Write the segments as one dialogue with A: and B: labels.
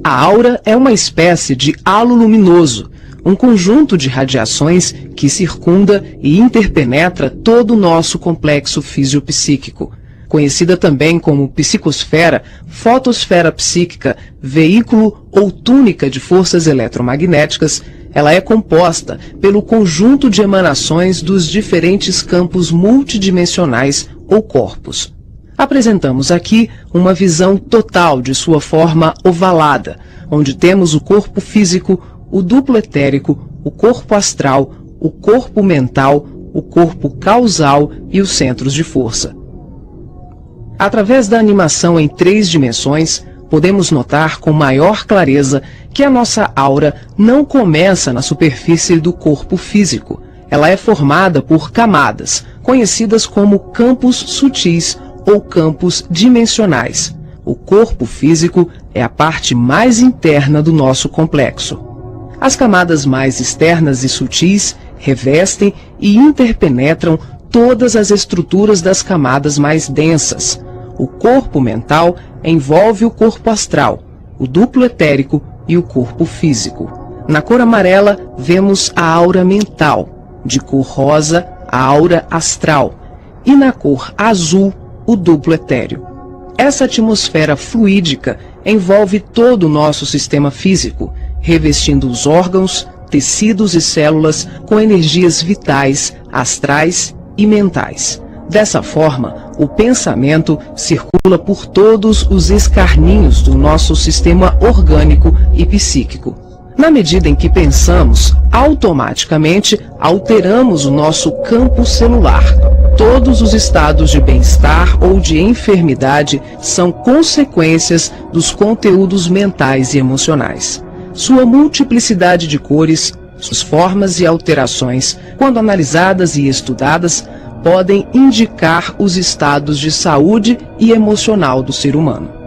A: A aura é uma espécie de halo luminoso, um conjunto de radiações que circunda e interpenetra todo o nosso complexo fisiopsíquico. Conhecida também como psicosfera, fotosfera psíquica, veículo ou túnica de forças eletromagnéticas, ela é composta pelo conjunto de emanações dos diferentes campos multidimensionais ou corpos. Apresentamos aqui uma visão total de sua forma ovalada, onde temos o corpo físico, o duplo etérico, o corpo astral, o corpo mental, o corpo causal e os centros de força. Através da animação em 3 dimensões, podemos notar com maior clareza que a nossa aura não começa na superfície do corpo físico. Ela é formada por camadas, conhecidas como campos sutis ou campos dimensionais. O corpo físico é a parte mais interna do nosso complexo. As camadas mais externas e sutis revestem e interpenetram todas as estruturas das camadas mais densas. O corpo mental envolve o corpo astral, o duplo etérico e o corpo físico. Na cor amarela, vemos a aura mental, de cor rosa, a aura astral, e na cor azul, o duplo etéreo. Essa atmosfera fluídica envolve todo o nosso sistema físico, revestindo os órgãos, tecidos e células com energias vitais, astrais e mentais. Dessa forma, o pensamento circula por todos os escarninhos do nosso sistema orgânico e psíquico. Na medida em que pensamos, automaticamente alteramos o nosso campo celular. Todos os estados de bem-estar ou de enfermidade são consequências dos conteúdos mentais e emocionais. Sua multiplicidade de cores, suas formas e alterações, quando analisadas e estudadas, podem indicar os estados de saúde e emocional do ser humano.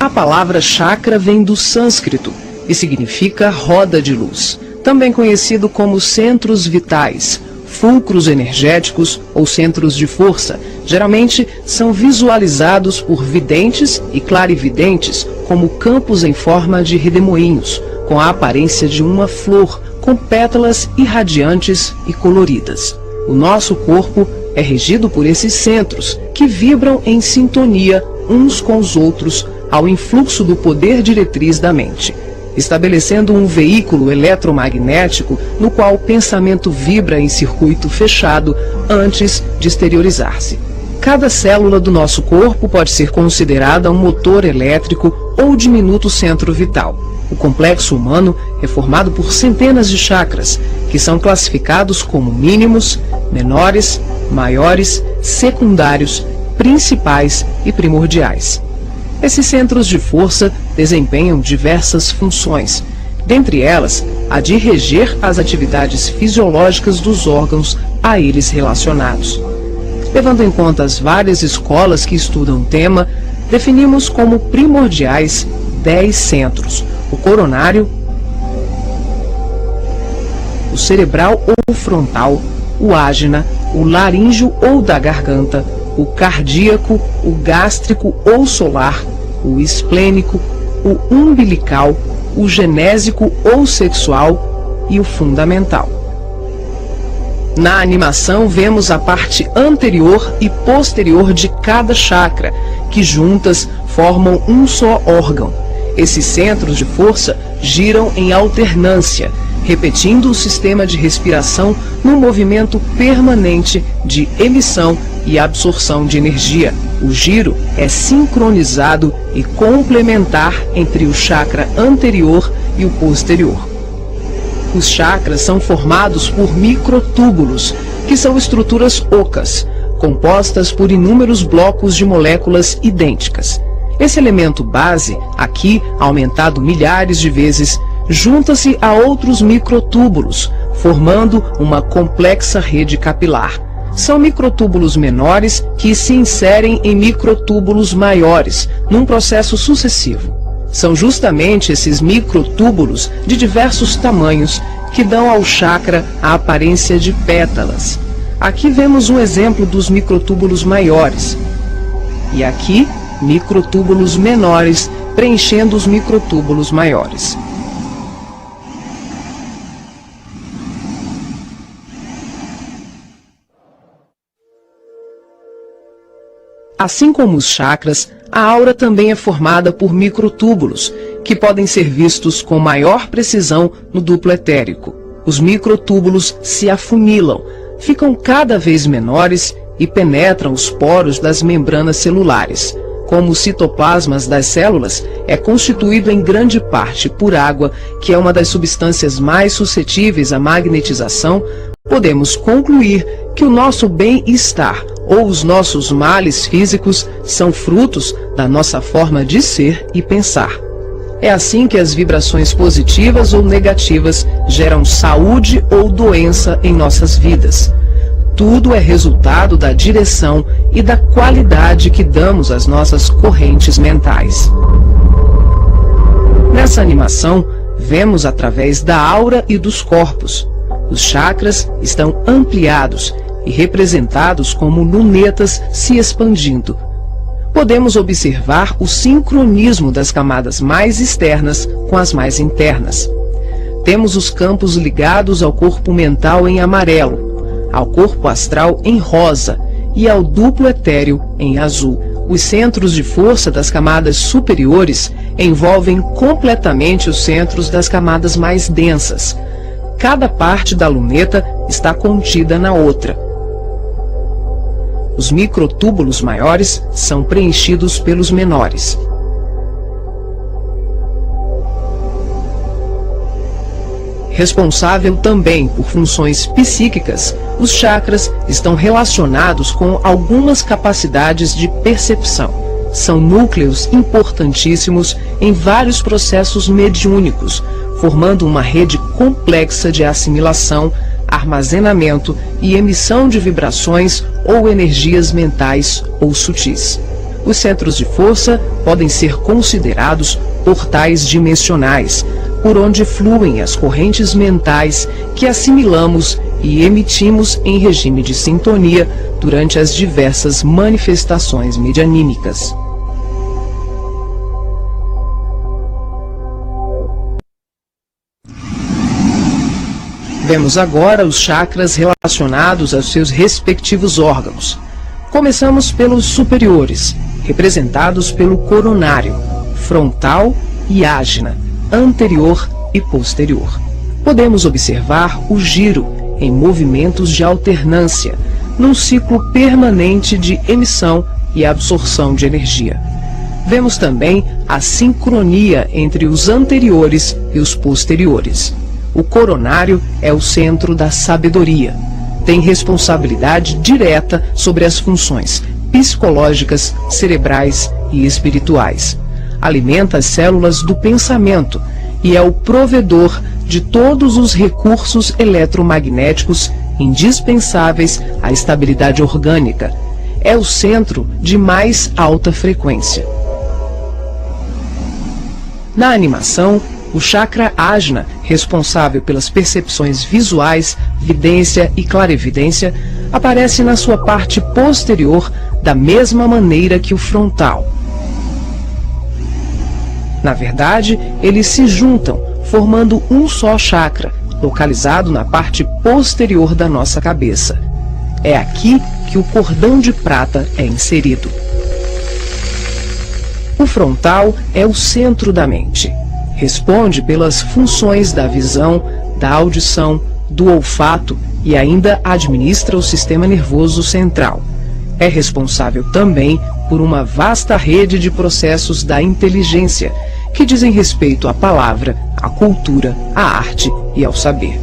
A: A palavra chakra vem do sânscrito e significa roda de luz, também conhecido como centros vitais, fulcros energéticos ou centros de força. Geralmente são visualizados por videntes e clarividentes como campos em forma de redemoinhos, com a aparência de uma flor, com pétalas irradiantes e coloridas. O nosso corpo é regido por esses centros, que vibram em sintonia uns com os outros ao influxo do poder diretriz da mente, estabelecendo um veículo eletromagnético no qual o pensamento vibra em circuito fechado antes de exteriorizar-se. Cada célula do nosso corpo pode ser considerada um motor elétrico ou diminuto centro vital. O complexo humano é formado por centenas de chakras, que são classificados como mínimos, menores, maiores, secundários, principais e primordiais. Esses centros de força desempenham diversas funções, dentre elas a de reger as atividades fisiológicas dos órgãos a eles relacionados. Levando em conta as várias escolas que estudam o tema, definimos como primordiais 10 centros: o coronário, o cerebral ou frontal, o ágina, o laríngeo ou da garganta, o cardíaco, o gástrico ou solar, o esplênico, o umbilical, o genésico ou sexual e o fundamental. Na animação vemos a parte anterior e posterior de cada chakra, que juntas formam um só órgão. Esses centros de força giram em alternância, repetindo o sistema de respiração num movimento permanente de emissão e absorção de energia. O giro é sincronizado e complementar entre o chakra anterior e o posterior. Os chakras são formados por microtúbulos, que são estruturas ocas, compostas por inúmeros blocos de moléculas idênticas. Esse elemento base, aqui aumentado milhares de vezes, junta-se a outros microtúbulos, formando uma complexa rede capilar. São microtúbulos menores que se inserem em microtúbulos maiores, num processo sucessivo. São justamente esses microtúbulos de diversos tamanhos que dão ao chakra a aparência de pétalas. Aqui vemos um exemplo dos microtúbulos maiores. E aqui, microtúbulos menores preenchendo os microtúbulos maiores. Assim como os chakras, a aura também é formada por microtúbulos, que podem ser vistos com maior precisão no duplo etérico. Os microtúbulos se afunilam, ficam cada vez menores e penetram os poros das membranas celulares. Como os citoplasmas das células é constituído em grande parte por água, que é uma das substâncias mais suscetíveis à magnetização, podemos concluir que o nosso bem-estar ou os nossos males físicos são frutos da nossa forma de ser e pensar. É assim que as vibrações positivas ou negativas geram saúde ou doença em nossas vidas. Tudo é resultado da direção e da qualidade que damos às nossas correntes mentais. Nessa animação, vemos através da aura e dos corpos. Os chakras estão ampliados e representados como lunetas se expandindo. Podemos observar o sincronismo das camadas mais externas com as mais internas. Temos os campos ligados ao corpo mental em amarelo, ao corpo astral em rosa e ao duplo etéreo em azul. Os centros de força das camadas superiores envolvem completamente os centros das camadas mais densas. Cada parte da luneta está contida na outra. Os microtúbulos maiores são preenchidos pelos menores. Responsável também por funções psíquicas, os chakras estão relacionados com algumas capacidades de percepção. São núcleos importantíssimos em vários processos mediúnicos, formando uma rede complexa de assimilação, armazenamento e emissão de vibrações ou energias mentais ou sutis. Os centros de força podem ser considerados portais dimensionais, por onde fluem as correntes mentais que assimilamos e emitimos em regime de sintonia durante as diversas manifestações medianímicas. Vemos agora os chakras relacionados aos seus respectivos órgãos. Começamos pelos superiores, representados pelo coronário, frontal e ágina, anterior e posterior. Podemos observar o giro em movimentos de alternância, num ciclo permanente de emissão e absorção de energia. Vemos também a sincronia entre os anteriores e os posteriores. O coronário é o centro da sabedoria. Tem responsabilidade direta sobre as funções psicológicas, cerebrais e espirituais. Alimenta as células do pensamento e é o provedor de todos os recursos eletromagnéticos indispensáveis à estabilidade orgânica. É o centro de mais alta frequência. Na animação, o chakra ágina, responsável pelas percepções visuais, vidência e clarevidência, aparece na sua parte posterior da mesma maneira que o frontal. Na verdade, eles se juntam, formando um só chakra, localizado na parte posterior da nossa cabeça. É aqui que o cordão de prata é inserido. O frontal é o centro da mente. Responde pelas funções da visão, da audição, do olfato e ainda administra o sistema nervoso central. É responsável também por uma vasta rede de processos da inteligência, que dizem respeito à palavra, à cultura, à arte e ao saber.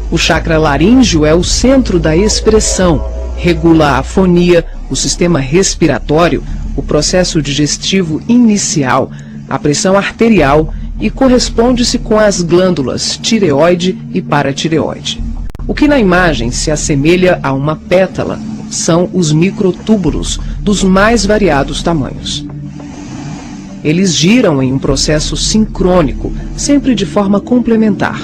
A: O chakra laríngeo é o centro da expressão, regula a fonia, o sistema respiratório, o processo digestivo inicial, a pressão arterial e corresponde-se com as glândulas tireoide e paratireoide. O que na imagem se assemelha a uma pétala são os microtúbulos dos mais variados tamanhos. Eles giram em um processo sincrônico, sempre de forma complementar.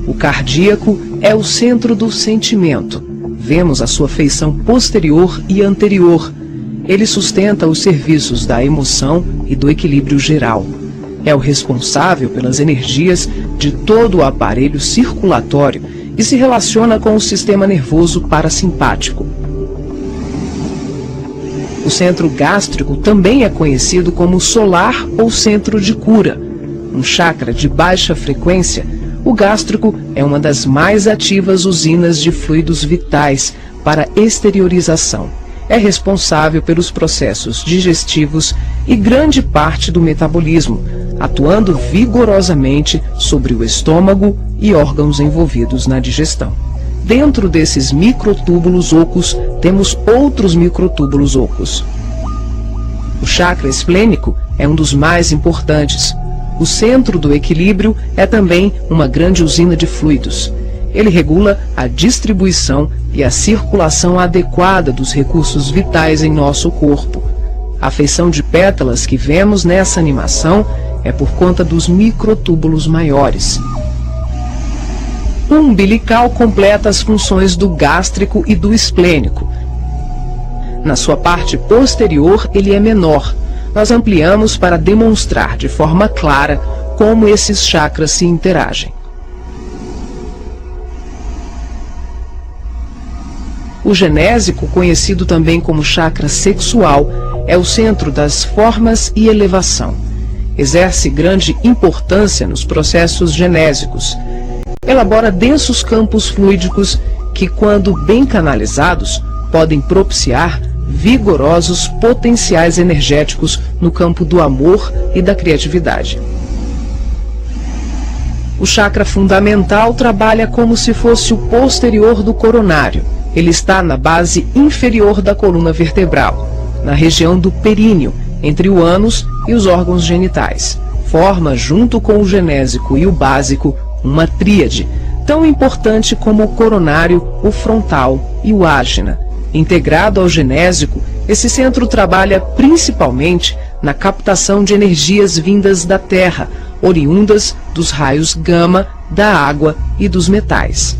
A: O cardíaco é o centro do sentimento. Vemos a sua feição posterior e anterior. Ele sustenta os serviços da emoção e do equilíbrio geral. É o responsável pelas energias de todo o aparelho circulatório e se relaciona com o sistema nervoso parasimpático. O centro gástrico também é conhecido como solar ou centro de cura. Um chakra de baixa frequência, o gástrico é uma das mais ativas usinas de fluidos vitais para exteriorização. É responsável pelos processos digestivos e grande parte do metabolismo, atuando vigorosamente sobre o estômago e órgãos envolvidos na digestão. Dentro desses microtúbulos ocos, temos outros microtúbulos ocos. O chakra esplênico é um dos mais importantes. O centro do equilíbrio é também uma grande usina de fluidos. Ele regula a distribuição e a circulação adequada dos recursos vitais em nosso corpo. A feição de pétalas que vemos nessa animação é por conta dos microtúbulos maiores. O umbilical completa as funções do gástrico e do esplênico. Na sua parte posterior, ele é menor. Nós ampliamos para demonstrar de forma clara como esses chakras se interagem. O genésico, conhecido também como chakra sexual, é o centro das formas e elevação. Exerce grande importância nos processos genésicos. Elabora densos campos fluídicos que, quando bem canalizados, podem propiciar vigorosos potenciais energéticos no campo do amor e da criatividade. O chakra fundamental trabalha como se fosse o posterior do coronário. Ele está na base inferior da coluna vertebral, na região do períneo, entre o ânus e os órgãos genitais. Forma, junto com o genésico e o básico, uma tríade, tão importante como o coronário, o frontal e o ágina. Integrado ao genésico, esse centro trabalha principalmente na captação de energias vindas da Terra, oriundas dos raios gama, da água e dos metais.